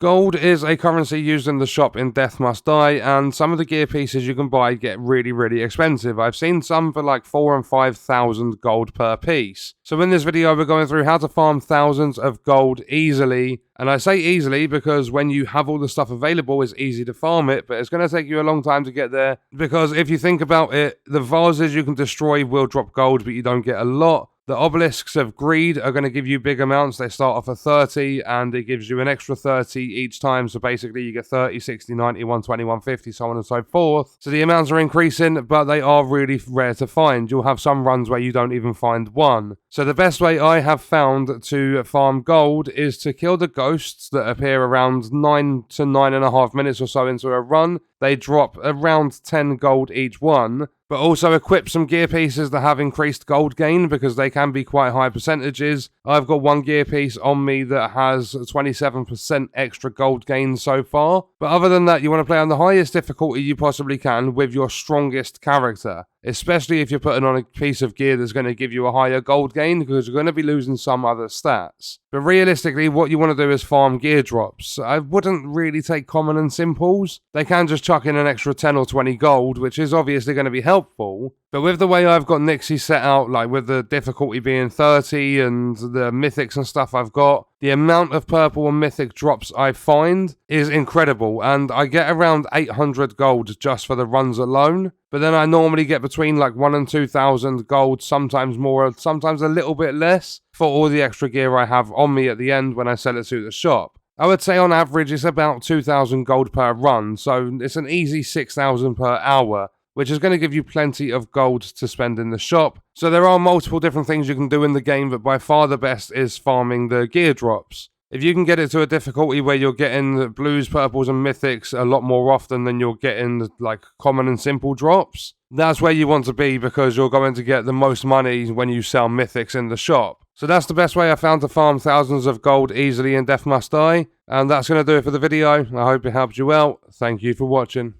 Gold is a currency used in the shop in Death Must Die, and some of the gear pieces you can buy get really expensive. I've seen some for like 4,000 and 5,000 gold per piece. So in this video we're going through how to farm thousands of gold easily. And I say easily because when you have all the stuff available, it's easy to farm it, but it's going to take you a long time to get there. Because if you think about it, the vases you can destroy will drop gold, but you don't get a lot. The obelisks of greed are going to give you big amounts. They start off at 30 and it gives you an extra 30 each time. So basically you get 30, 60, 90, 120, 150, so on and so forth. So the amounts are increasing, but they are really rare to find. You'll have some runs where you don't even find one. So the best way I have found to farm gold is to kill the ghosts that appear around 9 to 9.5 minutes or so into a run. They drop around 10 gold each one, but also equip some gear pieces that have increased gold gain because they can be quite high percentages. I've got one gear piece on me that has 27% extra gold gain so far. But other than that, you want to play on the highest difficulty you possibly can with your strongest character. Especially if you're putting on a piece of gear that's going to give you a higher gold gain because you're going to be losing some other stats. But realistically, what you want to do is farm gear drops. I wouldn't really take common and simples. They can just chuck in an extra 10 or 20 gold, which is obviously going to be helpful. But with the way I've got Nixie set out, like with the difficulty being 30 and the mythics and stuff I've got, the amount of purple and mythic drops I find is incredible, and I get around 800 gold just for the runs alone. But then I normally get between like 1,000 and 2,000 gold, sometimes more, sometimes a little bit less, for all the extra gear I have on me at the end when I sell it to the shop. I would say on average it's about 2,000 gold per run, so it's an easy 6,000 per hour, which is going to give you plenty of gold to spend in the shop. So there are multiple different things you can do in the game, but by far the best is farming the gear drops. If you can get it to a difficulty where you're getting blues, purples and mythics a lot more often than you're getting like common and simple drops, that's where you want to be because you're going to get the most money when you sell mythics in the shop. So that's the best way I found to farm thousands of gold easily in Death Must Die. And that's going to do it for the video. I hope it helped you out. Thank you for watching.